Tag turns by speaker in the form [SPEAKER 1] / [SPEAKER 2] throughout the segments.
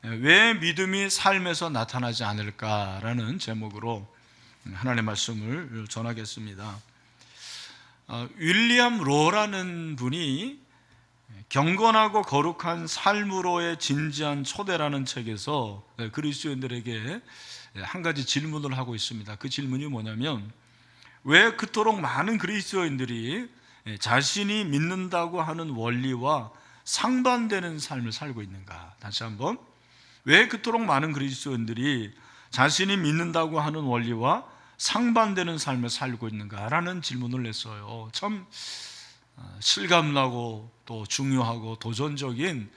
[SPEAKER 1] 왜 믿음이 삶에서 나타나지 않을까라는 제목으로 하나님의 말씀을 전하겠습니다. 윌리엄 로라는 분이 경건하고 거룩한 삶으로의 진지한 초대라는 책에서 그리스도인들에게 한 가지 질문을 하고 있습니다. 그 질문이 뭐냐면, 왜 그토록 많은 그리스도인들이 자신이 믿는다고 하는 원리와 상반되는 삶을 살고 있는가? 다시 한번, 왜 그토록 많은 그리스도인들이 자신이 믿는다고 하는 원리와 상반되는 삶을 살고 있는가라는 질문을 냈어요. 참 실감나고 또 중요하고 도전적인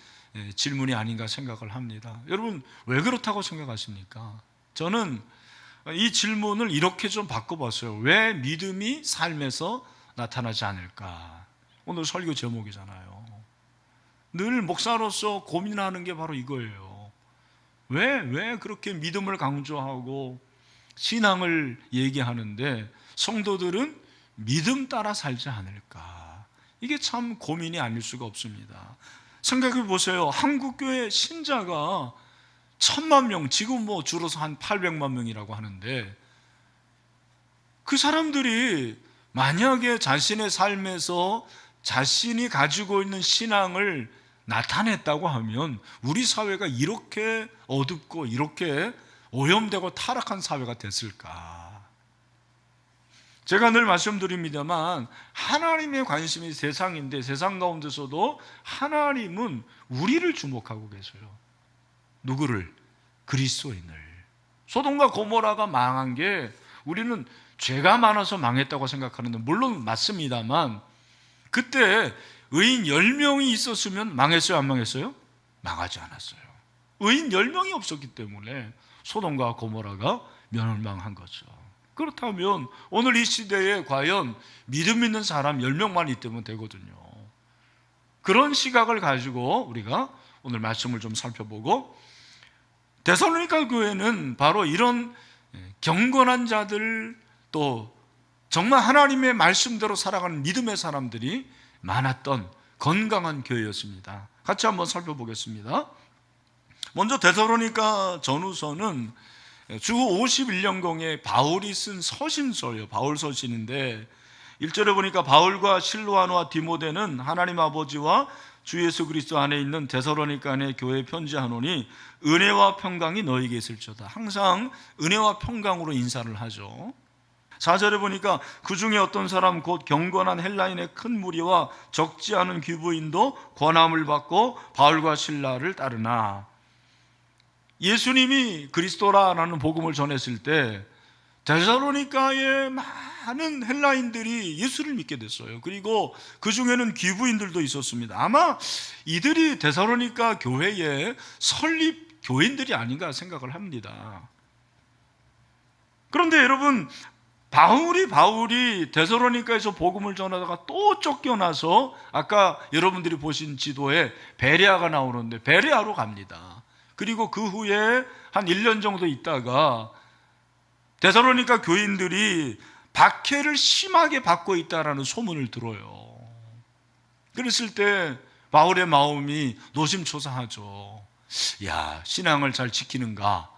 [SPEAKER 1] 질문이 아닌가 생각을 합니다. 여러분, 왜 그렇다고 생각하십니까? 저는 이 질문을 이렇게 좀 바꿔봤어요. 왜 믿음이 삶에서 나타나지 않을까? 오늘 설교 제목이잖아요. 늘 목사로서 고민하는 게 바로 이거예요. 왜 그렇게 믿음을 강조하고 신앙을 얘기하는데 성도들은 믿음 따라 살지 않을까? 이게 참 고민이 아닐 수가 없습니다. 생각해 보세요. 한국교회 신자가 1,000만 명, 지금 줄어서 한 800만 명이라고 하는데, 그 사람들이 만약에 자신의 삶에서 자신이 가지고 있는 신앙을 나타냈다고 하면 우리 사회가 이렇게 어둡고 이렇게 오염되고 타락한 사회가 됐을까? 제가 늘 말씀드립니다만, 하나님의 관심이 세상인데 세상 가운데서도 하나님은 우리를 주목하고 계세요. 누구를? 그리스도인을. 소돔과 고모라가 망한 게 우리는 죄가 많아서 망했다고 생각하는데, 물론 맞습니다만 그때 의인 10명이 있었으면 망했어요, 안 망했어요? 망하지 않았어요. 의인 10명이 없었기 때문에 소돔과 고모라가 멸망한 거죠. 그렇다면 오늘 이 시대에 과연 믿음 있는 사람 10명만 있다면 되거든요. 그런 시각을 가지고 우리가 오늘 말씀을 좀 살펴보고, 데살로니가 교회는 바로 이런 경건한 자들, 또 정말 하나님의 말씀대로 살아가는 믿음의 사람들이 많았던 건강한 교회였습니다. 같이 한번 살펴보겠습니다. 먼저 데살로니가 전후서는 주 51년경에 바울이 쓴 서신서예요. 바울 서신인데 1절에 보니까, 바울과 실로아노와 디모데는 하나님 아버지와 주 예수 그리스도 안에 있는 데살로니가 안에 교회에 편지하노니 은혜와 평강이 너희에게 있을지어다. 항상 은혜와 평강으로 인사를 하죠. 4절에 보니까, 그 중에 어떤 사람 곧 경건한 헬라인의 큰 무리와 적지 않은 귀부인도 권함을 받고 바울과 실라를 따르나. 예수님이 그리스도라는 복음을 전했을 때 데살로니가의 많은 헬라인들이 예수를 믿게 됐어요. 그리고 그 중에는 귀부인들도 있었습니다. 아마 이들이 데살로니가 교회의 설립 교인들이 아닌가 생각을 합니다. 그런데 여러분, 바울이 데살로니가에서 복음을 전하다가 또 쫓겨나서 아까 여러분들이 보신 지도에 베레아가 나오는데 베레아로 갑니다. 그리고 그 후에 한 1년 정도 있다가 데살로니가 교인들이 박해를 심하게 받고 있다라는 소문을 들어요. 그랬을 때 바울의 마음이 노심초사하죠. 야, 신앙을 잘 지키는가?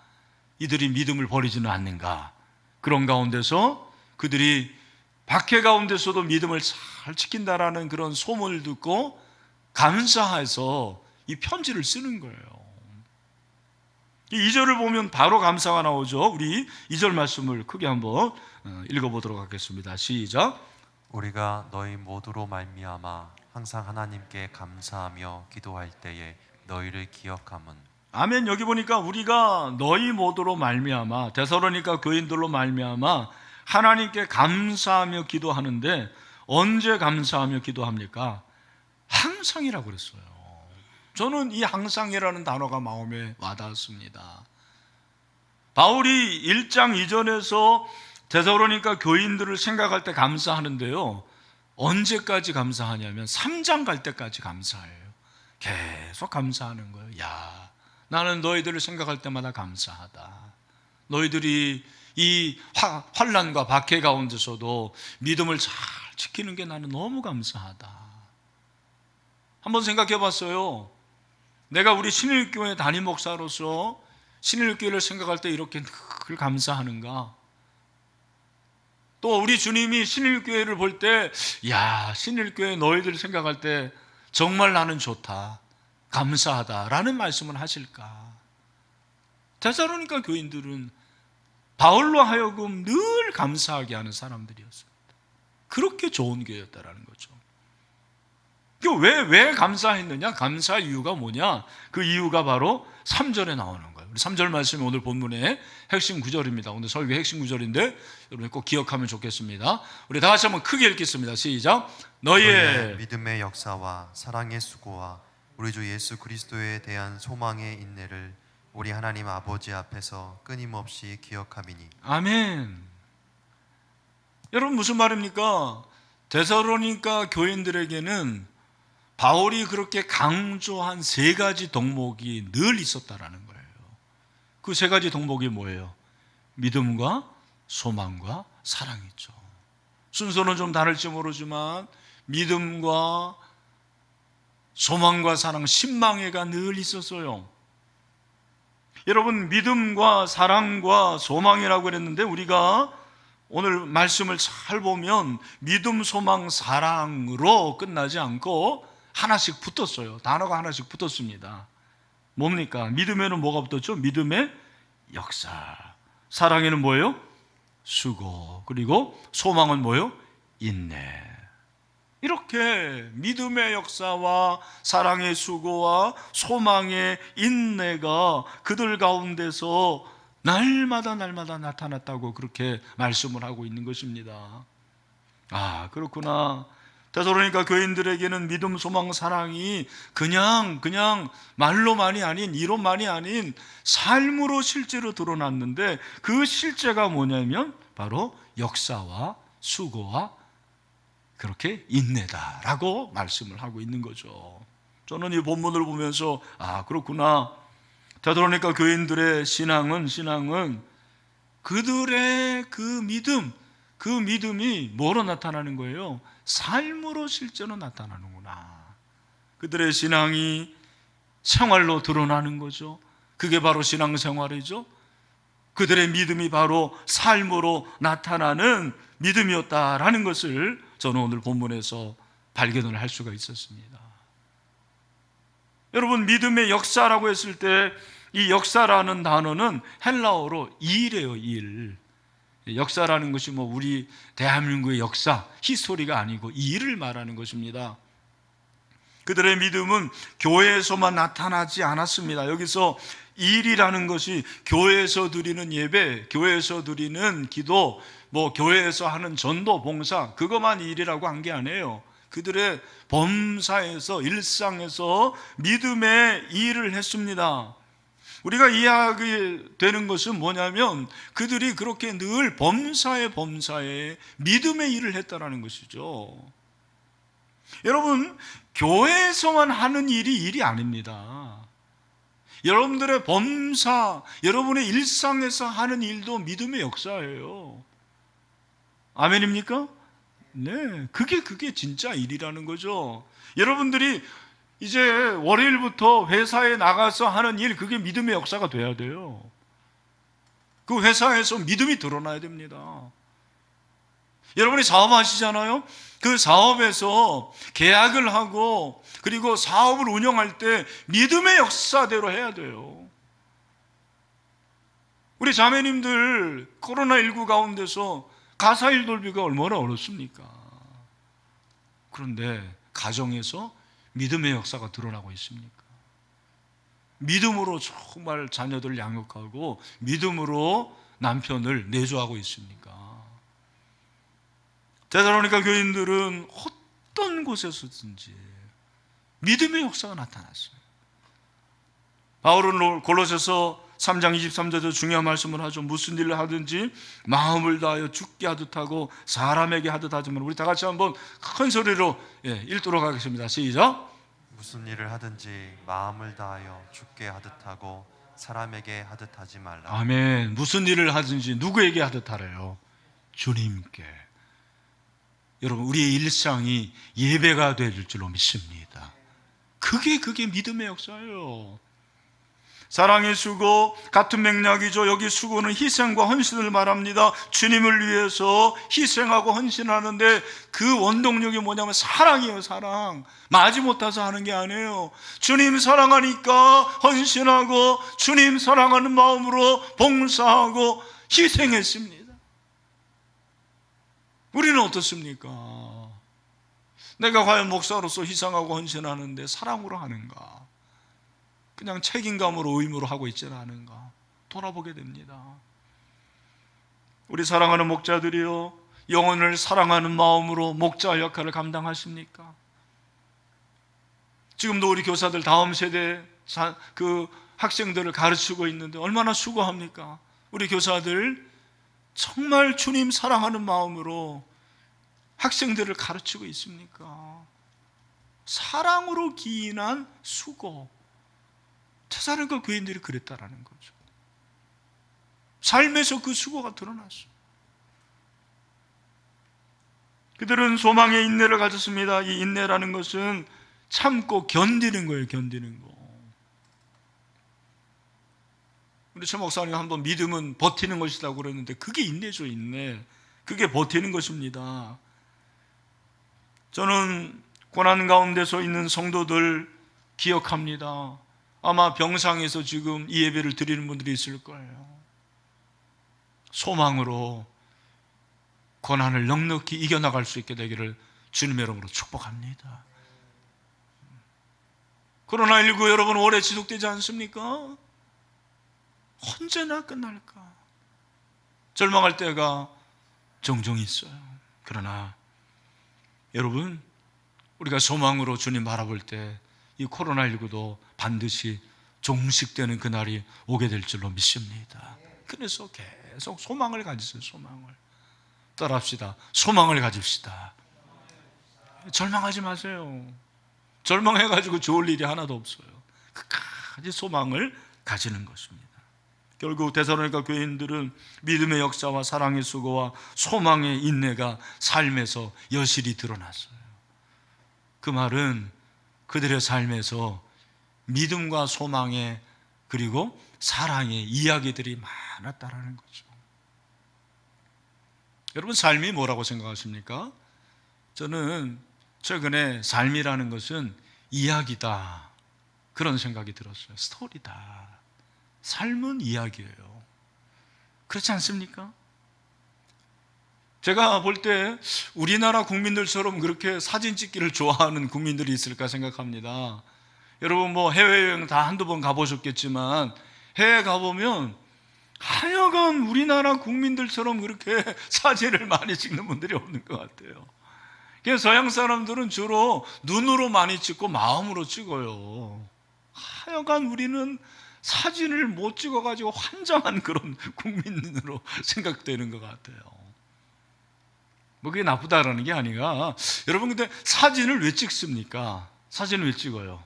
[SPEAKER 1] 이들이 믿음을 버리지는 않는가? 그런 가운데서 그들이 박해 가운데서도 믿음을 잘 지킨다라는 그런 소문을 듣고 감사해서 이 편지를 쓰는 거예요. 이 2절을 보면 바로 감사가 나오죠. 우리 2절 말씀을 크게 한번 읽어보도록 하겠습니다. 시작.
[SPEAKER 2] 우리가 너희 모두로 말미암아 항상 하나님께 감사하며 기도할 때에 너희를 기억함은.
[SPEAKER 1] 아멘. 여기 보니까 우리가 너희 모두로 말미암아, 데살로니가 교인들로 말미암아 하나님께 감사하며 기도하는데, 언제 감사하며 기도합니까? 항상이라고 그랬어요. 저는 이 항상이라는 단어가 마음에 와닿았습니다. 바울이 1장 2절에서 데살로니가 교인들을 생각할 때 감사하는데요, 언제까지 감사하냐면 3장 갈 때까지 감사해요. 계속 감사하는 거예요. 야, 나는 너희들을 생각할 때마다 감사하다. 너희들이 이 환난과 박해 가운데서도 믿음을 잘 지키는 게 나는 너무 감사하다. 한번 생각해 봤어요. 내가 우리 신일교회 담임 목사로서 신일교회를 생각할 때 이렇게 늘 감사하는가? 또 우리 주님이 신일교회를 볼 때, 야, 신일교회 너희들 생각할 때 정말 나는 좋다, 감사하다라는 말씀을 하실까? 데살로니가 교인들은 바울로 하여금 늘 감사하게 하는 사람들이었습니다. 그렇게 좋은 교회였다라는 거죠. 왜 감사했느냐? 감사 이유가 뭐냐? 그 이유가 바로 3절에 나오는 거예요. 우리 3절 말씀이 오늘 본문의 핵심 구절입니다. 오늘 설교의 핵심 구절인데 여러분 꼭 기억하면 좋겠습니다. 우리 다 같이 한번 크게 읽겠습니다. 시작. 너희의
[SPEAKER 2] 믿음의 역사와 사랑의 수고와 우리 주 예수 그리스도에 대한 소망의 인내를 우리 하나님 아버지 앞에서 끊임없이 기억함이니.
[SPEAKER 1] 아멘. 여러분 무슨 말입니까? 데살로니가 교인들에게는 바울이 그렇게 강조한 세 가지 덕목이 늘 있었다라는 거예요. 그 세 가지 덕목이 뭐예요? 믿음과 소망과 사랑이죠. 순서는 좀 다를지 모르지만 믿음과 소망과 사랑, 신망애가 늘 있었어요. 여러분 믿음과 사랑과 소망이라고 그랬는데 우리가 오늘 말씀을 잘 보면 믿음, 소망, 사랑으로 끝나지 않고 하나씩 붙었어요. 단어가 하나씩 붙었습니다. 뭡니까? 믿음에는 뭐가 붙었죠? 믿음의 역사. 사랑에는 뭐예요? 수고. 그리고 소망은 뭐예요? 인내. 이렇게 믿음의 역사와 사랑의 수고와 소망의 인내가 그들 가운데서 날마다 나타났다고 그렇게 말씀을 하고 있는 것입니다. 아, 그렇구나. 데살로니가 교인들에게는 믿음, 소망, 사랑이 그냥 말로만이 아닌, 이론만이 아닌 삶으로 실제로 드러났는데 그 실제가 뭐냐면 바로 역사와 수고와 그렇게 인내다라고 말씀을 하고 있는 거죠. 저는 이 본문을 보면서 아, 그렇구나. 데살로니가 교인들의 신앙은 그들의 그 믿음이 뭐로 나타나는 거예요? 삶으로 실제로 나타나는구나. 그들의 신앙이 생활로 드러나는 거죠. 그게 바로 신앙생활이죠. 그들의 믿음이 바로 삶으로 나타나는 믿음이었다라는 것을 저는 오늘 본문에서 발견을 할 수가 있었습니다. 여러분 믿음의 역사라고 했을 때 이 역사라는 단어는 헬라어로 일이에요. 일. 역사라는 것이 뭐 우리 대한민국의 역사, 히스토리가 아니고 일을 말하는 것입니다. 그들의 믿음은 교회에서만 나타나지 않았습니다. 여기서 일이라는 것이 교회에서 드리는 예배, 교회에서 드리는 기도, 뭐 교회에서 하는 전도, 봉사, 그것만 일이라고 한 게 아니에요. 그들의 범사에서, 일상에서 믿음의 일을 했습니다. 우리가 이해하게 되는 것은 뭐냐면 그들이 그렇게 늘 범사에 믿음의 일을 했다라는 것이죠. 여러분, 교회에서만 하는 일이 아닙니다. 여러분들의 범사, 여러분의 일상에서 하는 일도 믿음의 역사예요. 아멘입니까? 네, 그게 진짜 일이라는 거죠. 여러분들이 이제 월요일부터 회사에 나가서 하는 일, 그게 믿음의 역사가 돼야 돼요. 그 회사에서 믿음이 드러나야 됩니다. 여러분이 사업하시잖아요. 그 사업에서 계약을 하고 그리고 사업을 운영할 때 믿음의 역사대로 해야 돼요. 우리 자매님들 코로나19 가운데서 가사일 돌기가 얼마나 어렵습니까? 그런데 가정에서 믿음의 역사가 드러나고 있습니까? 믿음으로 정말 자녀들을 양육하고 믿음으로 남편을 내조하고 있습니까? 데살로니가 교인들은 어떤 곳에서든지 믿음의 역사가 나타났어요. 바울은 골로새서 3장 23절에서 중요한 말씀을 하죠. 무슨 일을 하든지 마음을 다하여 죽게 하듯 하고 사람에게 하듯 하지만, 우리 다 같이 한번 큰 소리로 읽도록 하겠습니다. 시작.
[SPEAKER 2] 무슨 일을 하든지 마음을 다하여 죽게 하듯 하고 사람에게 하듯 하지 말라.
[SPEAKER 1] 아멘. 무슨 일을 하든지 누구에게 하듯 하래요? 주님께. 여러분, 우리의 일상이 예배가 될 줄로 믿습니다. 그게 믿음의 역사예요. 사랑의 수고, 같은 맥락이죠. 여기 수고는 희생과 헌신을 말합니다. 주님을 위해서 희생하고 헌신하는데 그 원동력이 뭐냐면 사랑이에요. 사랑. 마지못해서 하는 게 아니에요. 주님 사랑하니까 헌신하고 주님 사랑하는 마음으로 봉사하고 희생했습니다. 우리는 어떻습니까? 내가 과연 목사로서 희생하고 헌신하는데 사랑으로 하는가? 그냥 책임감으로 의무로 하고 있지는 않은가 돌아보게 됩니다. 우리 사랑하는 목자들이요, 영혼을 사랑하는 마음으로 목자 역할을 감당하십니까? 지금도 우리 교사들 다음 세대 그 학생들을 가르치고 있는데 얼마나 수고합니까? 우리 교사들 정말 주님 사랑하는 마음으로 학생들을 가르치고 있습니까? 사랑으로 기인한 수고. 테살로니가 교인들이 그랬다라는 거죠. 삶에서 그 수고가 드러났어요. 그들은 소망의 인내를 가졌습니다. 이 인내라는 것은 참고 견디는 거예요. 견디는 거. 우리 최 목사님 한번 믿음은 버티는 것이라고 그랬는데 그게 인내죠. 인내. 그게 버티는 것입니다. 저는 고난 가운데서 있는 성도들 기억합니다. 아마 병상에서 지금 이 예배를 드리는 분들이 있을 거예요. 소망으로 고난을 넉넉히 이겨나갈 수 있게 되기를 주님의 이름으로 축복합니다. 코로나19 여러분 오래 지속되지 않습니까? 언제나 끝날까? 절망할 때가 종종 있어요. 그러나 여러분, 우리가 소망으로 주님 바라볼 때 이 코로나19도 반드시 종식되는 그날이 오게 될 줄로 믿습니다. 그래서 계속 소망을 가지세요. 소망을 따라합시다. 소망을 가집시다. 절망하지 마세요. 절망해가지고 좋을 일이 하나도 없어요. 끝까지 소망을 가지는 것입니다. 결국 데살로니가 교인들은 믿음의 역사와 사랑의 수고와 소망의 인내가 삶에서 여실히 드러났어요. 그 말은 그들의 삶에서 믿음과 소망의 그리고 사랑의 이야기들이 많았다라는 거죠. 여러분, 삶이 뭐라고 생각하십니까? 저는 최근에 삶이라는 것은 이야기다, 그런 생각이 들었어요. 스토리다. 삶은 이야기예요. 그렇지 않습니까? 제가 볼 때 우리나라 국민들처럼 그렇게 사진 찍기를 좋아하는 국민들이 있을까 생각합니다. 여러분 뭐 해외여행 다 한두 번 가보셨겠지만 해외 가보면 하여간 우리나라 국민들처럼 그렇게 사진을 많이 찍는 분들이 없는 것 같아요. 그래서 서양 사람들은 주로 눈으로 많이 찍고 마음으로 찍어요. 하여간 우리는 사진을 못 찍어가지고 환장한 그런 국민으로 생각되는 것 같아요. 뭐 그게 나쁘다라는 게 아니라, 여러분 근데 사진을 왜 찍습니까? 사진을 왜 찍어요?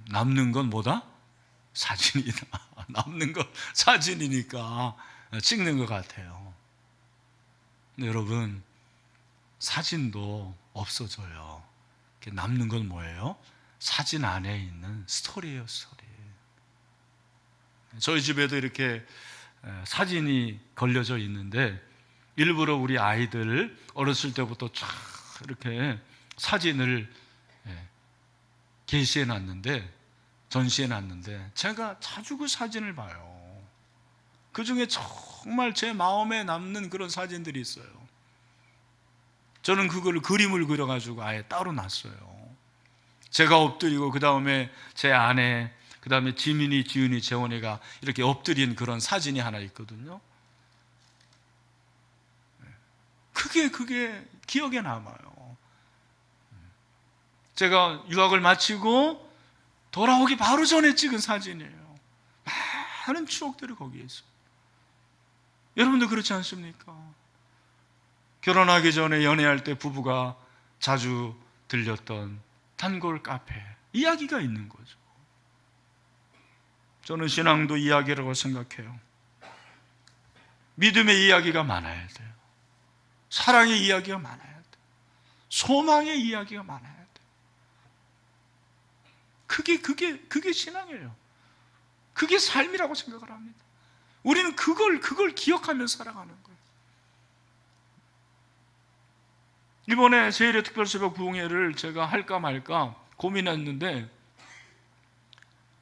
[SPEAKER 1] 남는 건 뭐다? 사진이다. 남는 건 사진이니까 찍는 것 같아요. 근데 여러분, 사진도 없어져요. 남는 건 뭐예요? 사진 안에 있는 스토리예요. 스토리. 저희 집에도 이렇게 사진이 걸려져 있는데 일부러 우리 아이들 어렸을 때부터 쫙 이렇게 사진을 게시해 놨는데, 전시해 놨는데 제가 자주 그 사진을 봐요. 그 중에 정말 제 마음에 남는 그런 사진들이 있어요. 저는 그걸 그림을 그려가지고 아예 따로 놨어요. 제가 엎드리고 그 다음에 제 아내, 그 다음에 지민이, 지은이, 재원이가 이렇게 엎드린 그런 사진이 하나 있거든요. 그게 기억에 남아요. 제가 유학을 마치고 돌아오기 바로 전에 찍은 사진이에요. 많은 추억들이 거기에 있어요. 여러분도 그렇지 않습니까? 결혼하기 전에 연애할 때 부부가 자주 들렸던 단골 카페, 이야기가 있는 거죠. 저는 신앙도 이야기라고 생각해요. 믿음의 이야기가 많아야 돼요. 사랑의 이야기가 많아야 돼요. 소망의 이야기가 많아야 돼요. 그게 신앙이에요. 그게 삶이라고 생각을 합니다. 우리는 그걸 기억하며 살아가는 거예요. 이번에 세일의 특별새벽 부흥회를 제가 할까 말까 고민했는데,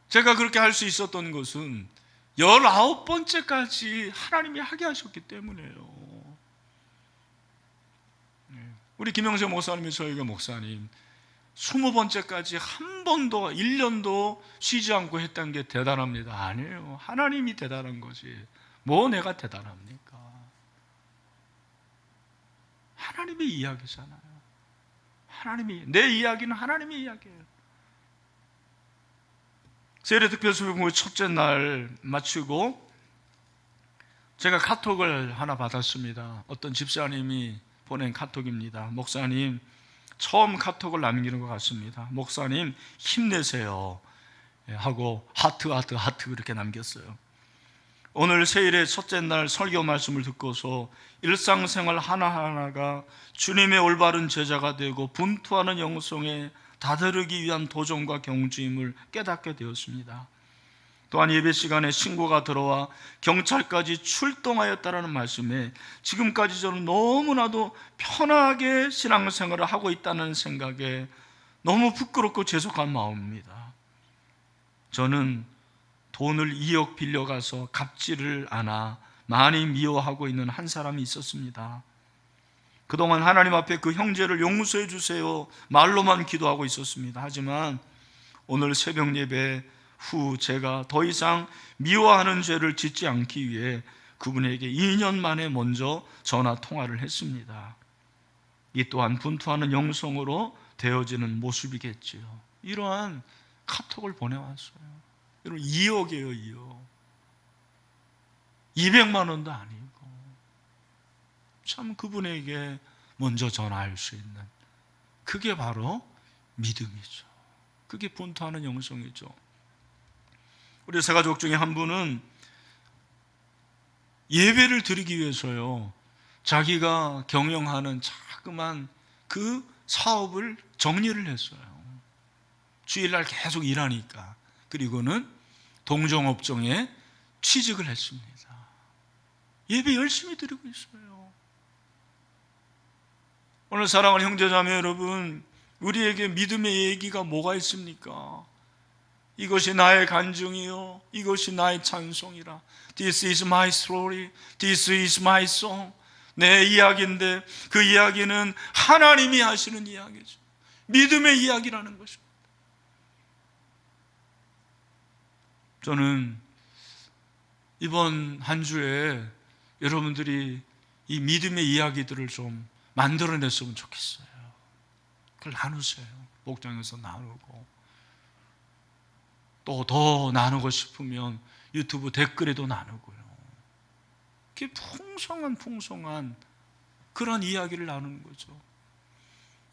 [SPEAKER 1] 제가 그렇게 할 수 있었던 것은 19번째까지 하나님이 하게 하셨기 때문이에요. 우리 김영세 목사님이 저희가 목사님 20번째까지 한 번도 1년도 쉬지 않고 했던 게 대단합니다. 아니에요. 하나님이 대단한 거지. 뭐 내가 대단합니까? 하나님의 이야기잖아요. 내 이야기는 하나님의 이야기예요. 세일의 특별수련회 첫째 날 마치고 제가 카톡을 하나 받았습니다. 어떤 집사님이 보낸 카톡입니다. 목사님, 처음 카톡을 남기는 것 같습니다. 목사님 힘내세요 하고 하트 그렇게 남겼어요. 오늘 세일의 첫째 날 설교 말씀을 듣고서 일상생활 하나하나가 주님의 올바른 제자가 되고 분투하는 영성에 다다르기 위한 도전과 경주임을 깨닫게 되었습니다. 또한 예배 시간에 신고가 들어와 경찰까지 출동하였다라는 말씀에 지금까지 저는 너무나도 편하게 신앙생활을 하고 있다는 생각에 너무 부끄럽고 죄송한 마음입니다. 저는 돈을 2억 빌려가서 갚지를 않아 많이 미워하고 있는 한 사람이 있었습니다. 그동안 하나님 앞에 그 형제를 용서해 주세요 말로만 기도하고 있었습니다. 하지만 오늘 새벽 예배 후 제가 더 이상 미워하는 죄를 짓지 않기 위해 그분에게 2년 만에 먼저 전화 통화를 했습니다. 이 또한 분투하는 영성으로 되어지는 모습이겠지요. 이러한 카톡을 보내왔어요. 여러분 2억이에요. 2억. 200만 원도 아니고 참 그분에게 먼저 전화할 수 있는, 그게 바로 믿음이죠. 그게 분투하는 영성이죠. 우리 세 가족 중에 한 분은 예배를 드리기 위해서요, 자기가 경영하는 자그만 그 사업을 정리를 했어요. 주일날 계속 일하니까. 그리고는 동종업종에 취직을 했습니다. 예배 열심히 드리고 있어요. 오늘 사랑하는 형제자매 여러분, 우리에게 믿음의 얘기가 뭐가 있습니까? 이것이 나의 간증이요, 이것이 나의 찬송이라. This is my story, this is my song. 내 이야기인데 그 이야기는 하나님이 하시는 이야기죠. 믿음의 이야기라는 것입니다. 저는 이번 한 주에 여러분들이 이 믿음의 이야기들을 좀 만들어냈으면 좋겠어요. 그걸 나누세요. 목장에서 나누고, 또 더 나누고 싶으면 유튜브 댓글에도 나누고요. 이렇게 풍성한 그런 이야기를 나누는 거죠.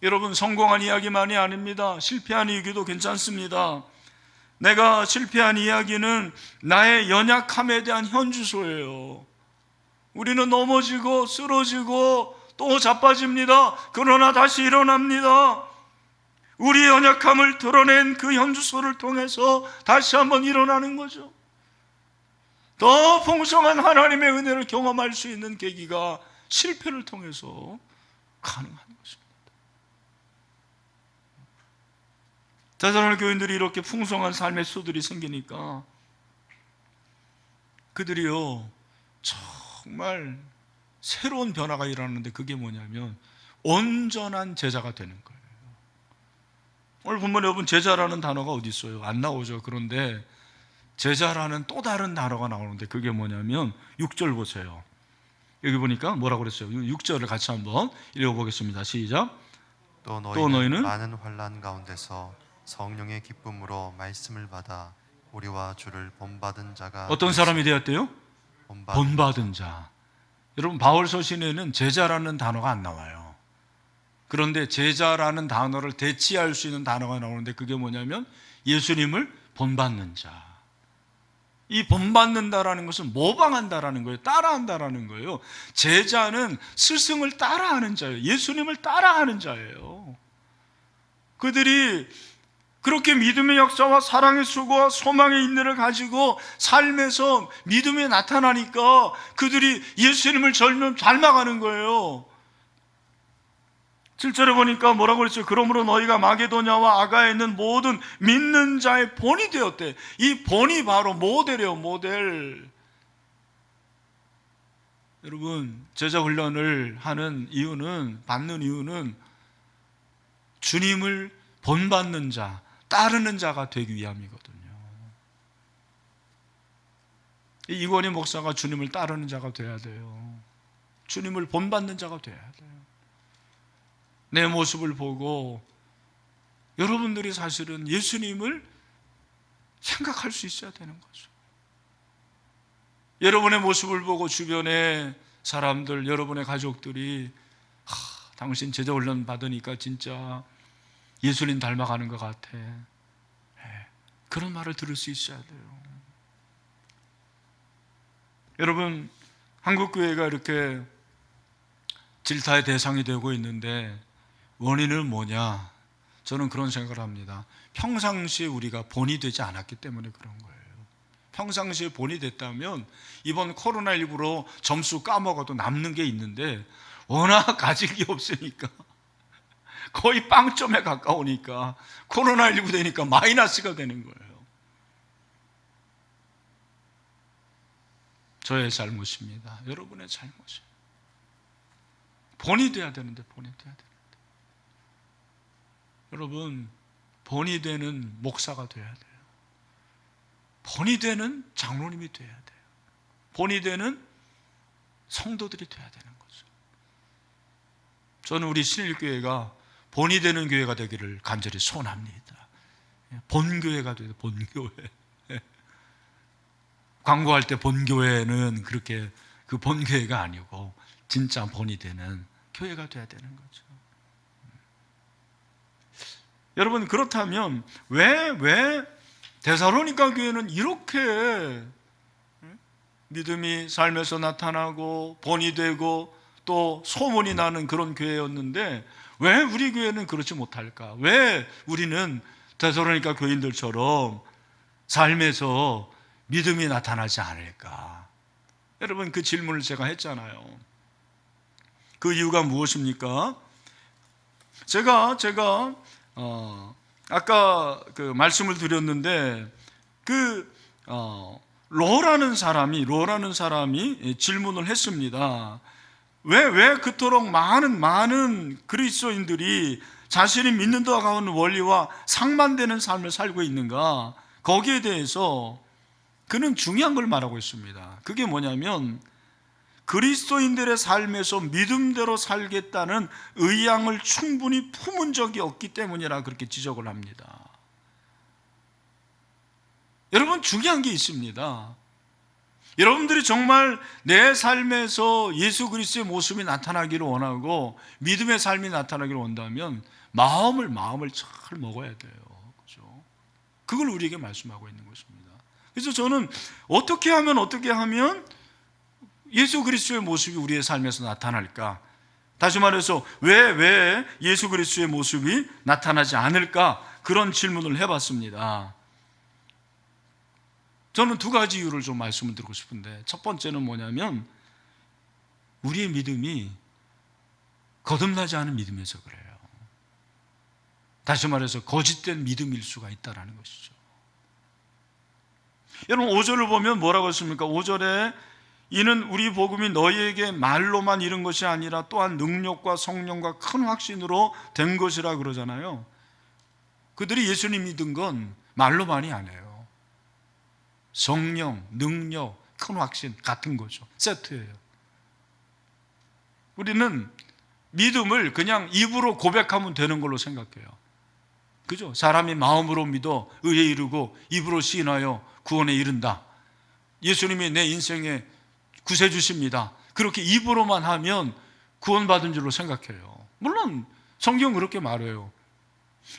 [SPEAKER 1] 여러분, 성공한 이야기만이 아닙니다. 실패한 이야기도 괜찮습니다. 내가 실패한 이야기는 나의 연약함에 대한 현주소예요. 우리는 넘어지고 쓰러지고 또 자빠집니다. 그러나 다시 일어납니다. 우리의 연약함을 드러낸 그 현주소를 통해서 다시 한번 일어나는 거죠. 더 풍성한 하나님의 은혜를 경험할 수 있는 계기가 실패를 통해서 가능한 것입니다. 대단한 교인들이 이렇게 풍성한 삶의 수들이 생기니까 그들이요 정말 새로운 변화가 일어나는데, 그게 뭐냐면 온전한 제자가 되는 거예요. 오늘 보면 여러분, 제자라는 단어가 어디 있어요? 안 나오죠. 그런데 제자라는 또 다른 단어가 나오는데, 그게 뭐냐면 6절 보세요. 여기 보니까 뭐라고 그랬어요? 6절을 같이 한번 읽어보겠습니다. 시작.
[SPEAKER 2] 또 너희는 많은 환난 가운데서 성령의 기쁨으로 말씀을 받아 우리와 주를 본받은 자가
[SPEAKER 1] 어떤 사람이 되었대요? 본받은 자. 여러분, 바울 서신에는 제자라는 단어가 안 나와요. 그런데 제자라는 단어를 대치할 수 있는 단어가 나오는데, 그게 뭐냐면 예수님을 본받는 자. 이 본받는다라는 것은 모방한다라는 거예요. 따라한다라는 거예요. 제자는 스승을 따라하는 자예요. 예수님을 따라하는 자예요. 그들이 그렇게 믿음의 역사와 사랑의 수고와 소망의 인내를 가지고 삶에서 믿음이 나타나니까 그들이 예수님을 닮아가는 거예요. 7절에 보니까 뭐라고 그랬죠? 그러므로 너희가 마게도냐와 아가에 있는 모든 믿는 자의 본이 되었대. 이 본이 바로 모델이에요, 모델. 여러분, 제자 훈련을 받는 이유는 주님을 본받는 자, 따르는 자가 되기 위함이거든요. 이권희 목사가 주님을 따르는 자가 돼야 돼요. 주님을 본받는 자가 돼야 돼요. 내 모습을 보고 여러분들이 사실은 예수님을 생각할 수 있어야 되는 거죠. 여러분의 모습을 보고 주변의 사람들, 여러분의 가족들이 당신 제자 훈련 받으니까 진짜 예수님 닮아가는 것 같아. 그런 말을 들을 수 있어야 돼요. 여러분, 한국교회가 이렇게 질타의 대상이 되고 있는데 원인은 뭐냐? 저는 그런 생각을 합니다. 평상시에 우리가 본이 되지 않았기 때문에 그런 거예요. 평상시에 본이 됐다면 이번 코로나19로 점수 까먹어도 남는 게 있는데 워낙 가질 게 없으니까 거의 빵점에 가까우니까 코로나19 되니까 마이너스가 되는 거예요. 저의 잘못입니다. 여러분의 잘못이에요. 본이 돼야 되는데 본이 돼야 되는데 여러분, 본이 되는 목사가 돼야 돼요. 본이 되는 장로님이 돼야 돼요. 본이 되는 성도들이 돼야 되는 거죠. 저는 우리 신일교회가 본이 되는 교회가 되기를 간절히 소원합니다. 본교회가 돼야 돼요. 본교회. 광고할 때 본교회는 그렇게 그 본교회가 아니고 진짜 본이 되는 교회가 돼야 되는 거죠. 여러분, 그렇다면 왜 데살로니가 교회는 이렇게 믿음이 삶에서 나타나고 본이 되고 또 소문이 나는 그런 교회였는데 왜 우리 교회는 그렇지 못할까? 왜 우리는 데살로니가 교인들처럼 삶에서 믿음이 나타나지 않을까? 여러분, 그 질문을 제가 했잖아요. 그 이유가 무엇입니까? 제가 아까 그 말씀을 드렸는데 로라는 사람이 질문을 했습니다. 왜 그토록 많은 그리스도인들이 자신이 믿는 데 가까운 원리와 상반되는 삶을 살고 있는가? 거기에 대해서 그는 중요한 걸 말하고 있습니다. 그게 뭐냐면 그리스도인들의 삶에서 믿음대로 살겠다는 의향을 충분히 품은 적이 없기 때문이라 그렇게 지적을 합니다. 여러분, 중요한 게 있습니다. 여러분들이 정말 내 삶에서 예수 그리스도의 모습이 나타나기를 원하고 믿음의 삶이 나타나기를 원한다면 마음을 잘 먹어야 돼요. 그렇죠? 그걸 우리에게 말씀하고 있는 것입니다. 그래서 저는 어떻게 하면 예수 그리스도의 모습이 우리의 삶에서 나타날까? 다시 말해서 왜 예수 그리스도의 모습이 나타나지 않을까? 그런 질문을 해봤습니다. 저는 두 가지 이유를 좀 말씀을 드리고 싶은데, 첫 번째는 뭐냐면 우리의 믿음이 거듭나지 않은 믿음에서 그래요. 다시 말해서 거짓된 믿음일 수가 있다는 것이죠. 여러분, 5절을 보면 뭐라고 했습니까? 5절에 이는 우리 복음이 너희에게 말로만 이른 것이 아니라 또한 능력과 성령과 큰 확신으로 된 것이라 그러잖아요. 그들이 예수님 믿은 건 말로만이 아니에요. 성령, 능력, 큰 확신 같은 거죠. 세트예요. 우리는 믿음을 그냥 입으로 고백하면 되는 걸로 생각해요. 그죠? 사람이 마음으로 믿어 의에 이르고 입으로 시인하여 구원에 이른다. 예수님이 내 인생에 구세주십니다. 그렇게 입으로만 하면 구원받은 줄로 생각해요. 물론 성경은 그렇게 말해요.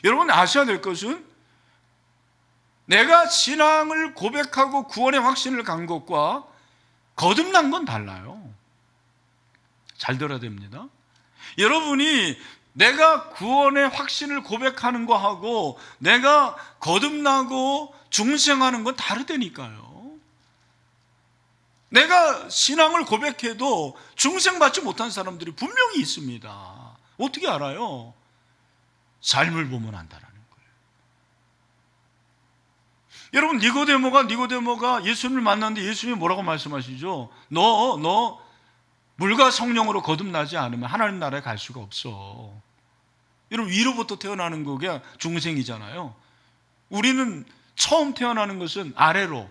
[SPEAKER 1] 여러분, 아셔야 될 것은 내가 신앙을 고백하고 구원의 확신을 간 것과 거듭난 건 달라요. 잘 들어야 됩니다. 여러분이 내가 구원의 확신을 고백하는 거하고 내가 거듭나고 중생하는 건 다르다니까요. 내가 신앙을 고백해도 중생받지 못한 사람들이 분명히 있습니다. 어떻게 알아요? 삶을 보면 안다라는 거예요. 여러분, 니고데모가 예수님을 만났는데 예수님이 뭐라고 말씀하시죠? 너 물과 성령으로 거듭나지 않으면 하나님 나라에 갈 수가 없어. 여러분, 위로부터 태어나는 거가 중생이잖아요. 우리는 처음 태어나는 것은 아래로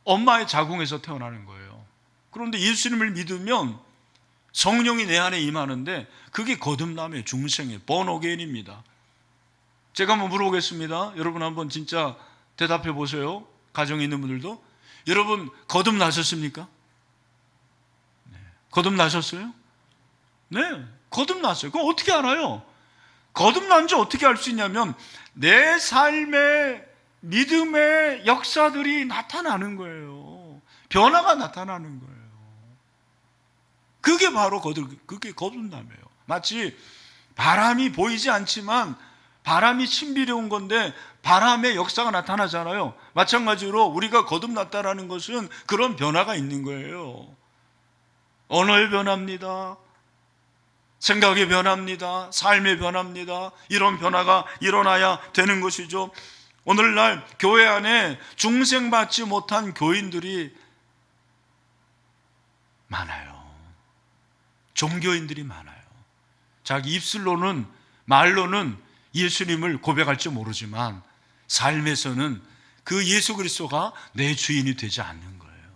[SPEAKER 1] 엄마의 자궁에서 태어나는 거예요. 그런데 예수님을 믿으면 성령이 내 안에 임하는데 그게 거듭남의 중생의 번어게인입니다. 제가 한번 물어보겠습니다. 여러분 한번 진짜 대답해 보세요. 가정에 있는 분들도. 여러분 거듭나셨습니까? 네. 거듭나셨어요? 네, 거듭났어요. 그럼 어떻게 알아요? 거듭난지 어떻게 알 수 있냐면 내 삶의 믿음의 역사들이 나타나는 거예요. 변화가 나타나는 거예요. 그게 바로 그게 거듭남이에요. 마치 바람이 보이지 않지만 바람이 신비로운 건데 바람의 역사가 나타나잖아요. 마찬가지로 우리가 거듭났다라는 것은 그런 변화가 있는 거예요. 언어의 변화입니다. 생각의 변화입니다. 삶의 변화입니다. 이런 변화가 일어나야 되는 것이죠. 오늘날 교회 안에 중생받지 못한 교인들이 많아요. 종교인들이 많아요. 자기 입술로는, 말로는 예수님을 고백할지 모르지만 삶에서는 그 예수 그리스도가 내 주인이 되지 않는 거예요.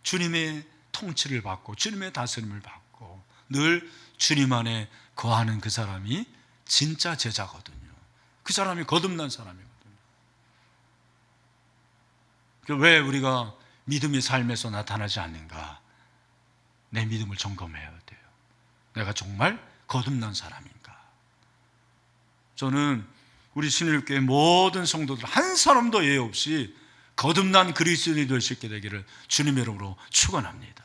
[SPEAKER 1] 주님의 통치를 받고 주님의 다스림을 받고 늘 주님 안에 거하는 그 사람이 진짜 제자거든요. 그 사람이 거듭난 사람이거든요. 왜 우리가 믿음이 삶에서 나타나지 않는가? 내 믿음을 점검해야 돼요. 내가 정말 거듭난 사람인가? 저는 우리 신일교회 모든 성도들 한 사람도 예외 없이 거듭난 그리스도인이 될 수 있게 되기를 주님의 이름으로 축원합니다.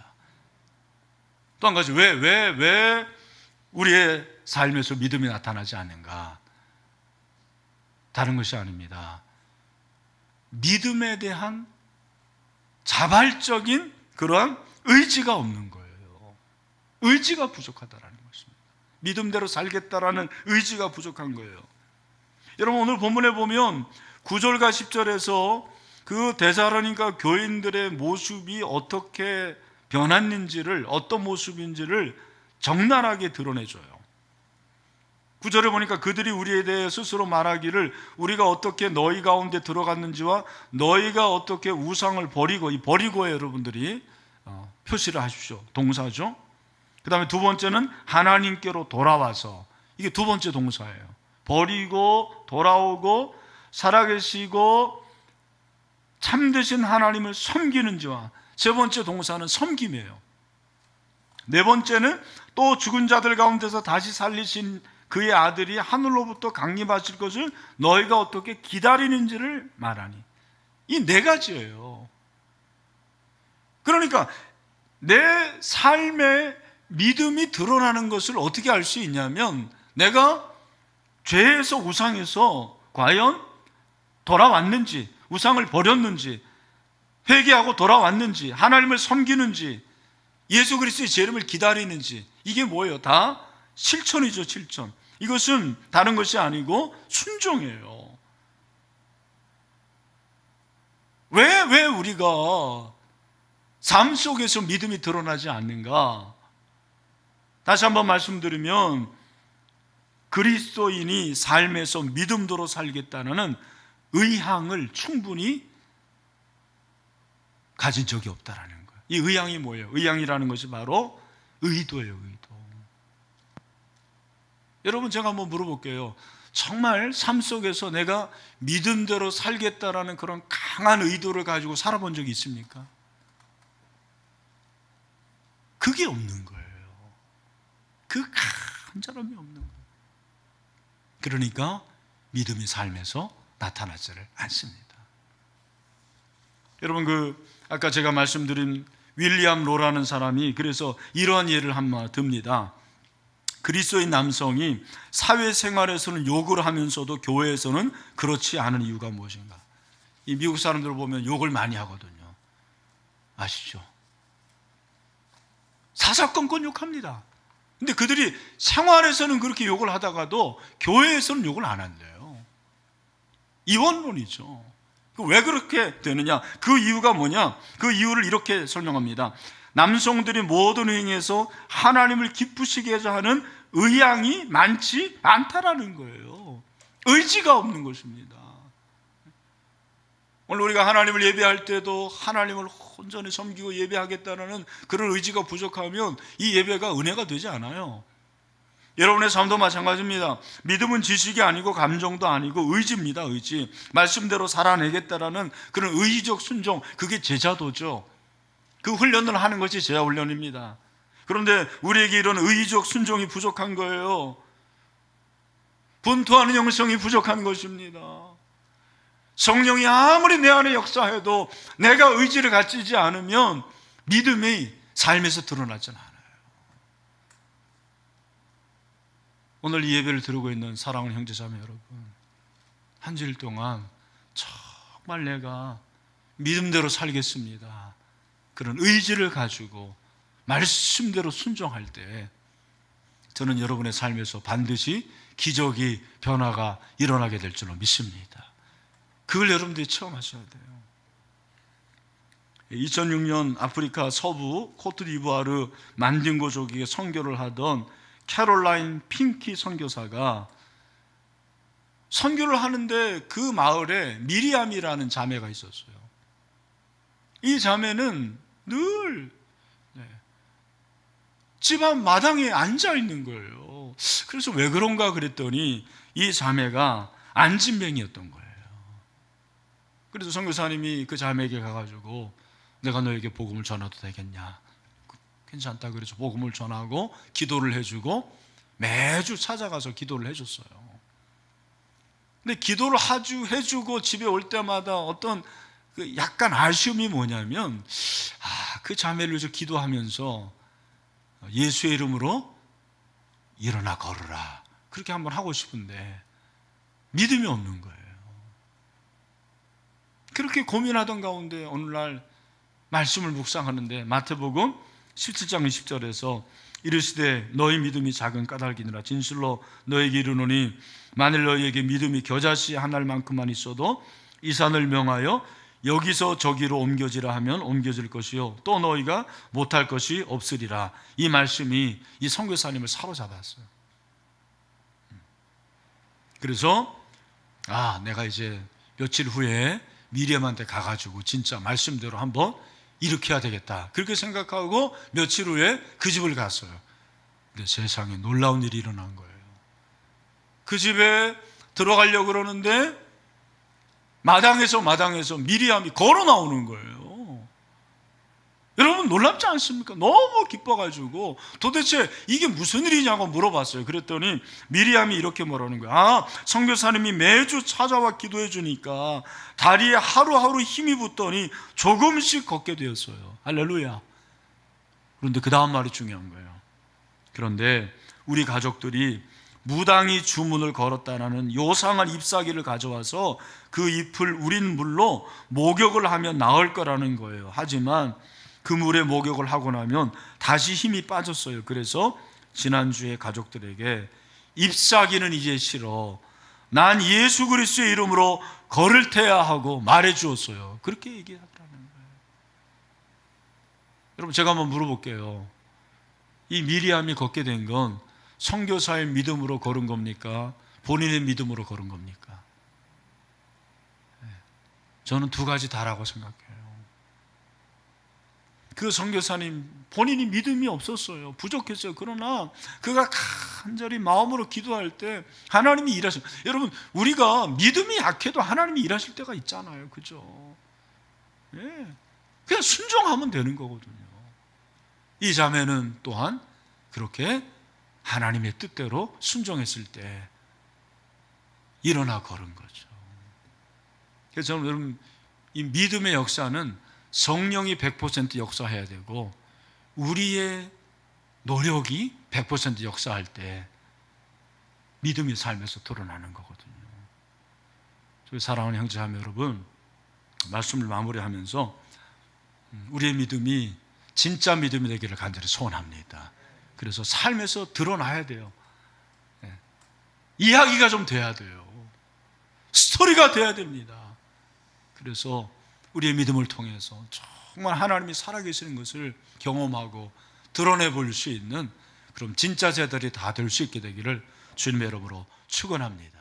[SPEAKER 1] 또 한 가지, 왜 우리의 삶에서 믿음이 나타나지 않는가? 다른 것이 아닙니다. 믿음에 대한 자발적인 그러한 의지가 없는 거예요. 의지가 부족하다라는 것입니다. 믿음대로 살겠다라는 의지가 부족한 거예요. 여러분, 오늘 본문에 보면 9절과 10절에서 그 데살로니가 교인들의 모습이 어떻게 변했는지를, 어떤 모습인지를 적나라하게 드러내줘요. 9절에 보니까 그들이 우리에 대해 스스로 말하기를 우리가 어떻게 너희 가운데 들어갔는지와 너희가 어떻게 우상을 버리고, 이 버리고에 여러분들이 표시를 하십시오. 동사죠. 그 다음에 두 번째는 하나님께로 돌아와서, 이게 두 번째 동사예요. 버리고 돌아오고 살아계시고 참되신 하나님을 섬기는지와, 세 번째 동사는 섬김이에요. 네 번째는 또 죽은 자들 가운데서 다시 살리신 그의 아들이 하늘로부터 강림하실 것을 너희가 어떻게 기다리는지를 말하니. 이 네 가지예요. 그러니까 내 삶의 믿음이 드러나는 것을 어떻게 알 수 있냐면, 내가 죄에서 우상에서 과연 돌아왔는지, 우상을 버렸는지, 회개하고 돌아왔는지, 하나님을 섬기는지, 예수 그리스도의 재림을 기다리는지, 이게 뭐예요? 다 실천이죠. 실천. 이것은 다른 것이 아니고 순종이에요. 왜 우리가 삶 속에서 믿음이 드러나지 않는가? 다시 한번 말씀드리면, 그리스도인이 삶에서 믿음대로 살겠다는 의향을 충분히 가진 적이 없다라는 거예요. 이 의향이 뭐예요? 의향이라는 것이 바로 의도예요. 의도. 여러분, 제가 한번 물어볼게요. 정말 삶 속에서 내가 믿음대로 살겠다라는 그런 강한 의도를 가지고 살아본 적이 있습니까? 그게 없는 거예요. 그 간절함이 없는 거예요. 그러니까 믿음이 삶에서 나타나지를 않습니다. 여러분, 아까 제가 말씀드린 윌리엄 로라는 사람이 그래서 이러한 예를 한번 듭니다. 그리스도인 남성이 사회생활에서는 욕을 하면서도 교회에서는 그렇지 않은 이유가 무엇인가? 이 미국 사람들 보면 욕을 많이 하거든요. 아시죠? 사사건건 욕합니다. 근데 그들이 생활에서는 그렇게 욕을 하다가도 교회에서는 욕을 안 한대요. 이원론이죠. 왜 그렇게 되느냐? 그 이유가 뭐냐? 그 이유를 이렇게 설명합니다. 남성들이 모든 행위에서 하나님을 기쁘시게 해서 하는 의향이 많지 않다라는 거예요. 의지가 없는 것입니다. 오늘 우리가 하나님을 예배할 때도 하나님을 온전히 섬기고 예배하겠다는 그런 의지가 부족하면 이 예배가 은혜가 되지 않아요. 여러분의 삶도 마찬가지입니다. 믿음은 지식이 아니고 감정도 아니고 의지입니다. 의지. 말씀대로 살아내겠다라는 그런 의지적 순종, 그게 제자도죠. 그 훈련을 하는 것이 제자 훈련입니다. 그런데 우리에게 이런 의지적 순종이 부족한 거예요. 분투하는 영성이 부족한 것입니다. 성령이 아무리 내 안에 역사해도 내가 의지를 갖추지 않으면 믿음이 삶에서 드러나지 않아요. 오늘 이 예배를 들고 있는 사랑하는 형제자매 여러분, 한 주일 동안 정말 내가 믿음대로 살겠습니다, 그런 의지를 가지고 말씀대로 순종할 때 저는 여러분의 삶에서 반드시 기적이, 변화가 일어나게 될 줄로 믿습니다. 그걸 여러분들이 체험하셔야 돼요. 2006년 아프리카 서부 코트디부아르 만딩고족에게 선교를 하던 캐롤라인 핑키 선교사가 선교를 하는데 그 마을에 미리암이라는 자매가 있었어요. 이 자매는 늘 집안 마당에 앉아 있는 거예요. 그래서 왜 그런가 그랬더니 이 자매가 안진뱅이였던 거예요. 그래서 선교사님이 그 자매에게 가가지고 내가 너에게 복음을 전해도 되겠냐? 괜찮다. 그래서 복음을 전하고 기도를 해주고 매주 찾아가서 기도를 해줬어요. 근데 기도를 해주고 집에 올 때마다 어떤 약간 아쉬움이 뭐냐면, 그 자매를 위해서 기도하면서 예수의 이름으로 일어나 걸으라, 그렇게 한번 하고 싶은데 믿음이 없는 거예요. 그렇게 고민하던 가운데 어느 날 말씀을 묵상하는데 마태복음 17장 20절에서 이르시되 너희 믿음이 작은 까닭이니라 진실로 너에게 이르노니 만일 너희에게 믿음이 겨자씨 한 알만큼만 있어도 이 산을 명하여 여기서 저기로 옮겨지라 하면 옮겨질 것이요 또 너희가 못할 것이 없으리라. 이 말씀이 이 선교사님을 사로잡았어요. 그래서 내가 이제 며칠 후에 미리암한테 가가지고 진짜 말씀대로 한번 일으켜야 되겠다, 그렇게 생각하고 며칠 후에 그 집을 갔어요. 근데 세상에 놀라운 일이 일어난 거예요. 그 집에 들어가려고 그러는데 마당에서 미리암이 걸어 나오는 거예요. 여러분 놀랍지 않습니까? 너무 기뻐가지고 도대체 이게 무슨 일이냐고 물어봤어요. 그랬더니 미리암이 이렇게 말하는 거예요. 선교사님이 매주 찾아와 기도해 주니까 다리에 하루하루 힘이 붙더니 조금씩 걷게 되었어요. 할렐루야. 그런데 그 다음 말이 중요한 거예요. 그런데 우리 가족들이 무당이 주문을 걸었다라는 요상한 잎사귀를 가져와서 그 잎을 우린 물로 목욕을 하면 나을 거라는 거예요. 하지만 그 물에 목욕을 하고 나면 다시 힘이 빠졌어요. 그래서 지난주에 가족들에게 잎사귀는 이제 싫어, 난 예수 그리스도의 이름으로 걸을 테야 하고 말해 주었어요. 그렇게 얘기하더라는 거예요. 여러분 제가 한번 물어볼게요. 이 미리암이 걷게 된 건 선교사의 믿음으로 걸은 겁니까? 본인의 믿음으로 걸은 겁니까? 저는 두 가지 다라고 생각해요. 그 선교사님 본인이 믿음이 없었어요. 부족했어요. 그러나 그가 간절히 마음으로 기도할 때 하나님이 일하셔요. 여러분 우리가 믿음이 약해도 하나님이 일하실 때가 있잖아요. 그죠? 그냥 순종하면 되는 거거든요. 이 자매는 또한 그렇게 하나님의 뜻대로 순종했을 때 일어나 걸은 거죠. 그래서 저는 여러분 이 믿음의 역사는 성령이 100% 역사해야 되고 우리의 노력이 100% 역사할 때 믿음이 삶에서 드러나는 거거든요. 저희 사랑하는 형제자매 여러분, 말씀을 마무리하면서 우리의 믿음이 진짜 믿음이 되기를 간절히 소원합니다. 그래서 삶에서 드러나야 돼요. 이야기가 좀 돼야 돼요. 스토리가 돼야 됩니다. 그래서 우리의 믿음을 통해서 정말 하나님이 살아계시는 것을 경험하고 드러내 볼 수 있는 그럼 진짜 제자들이 다 될 수 있게 되기를 주님의 이름으로 축원합니다.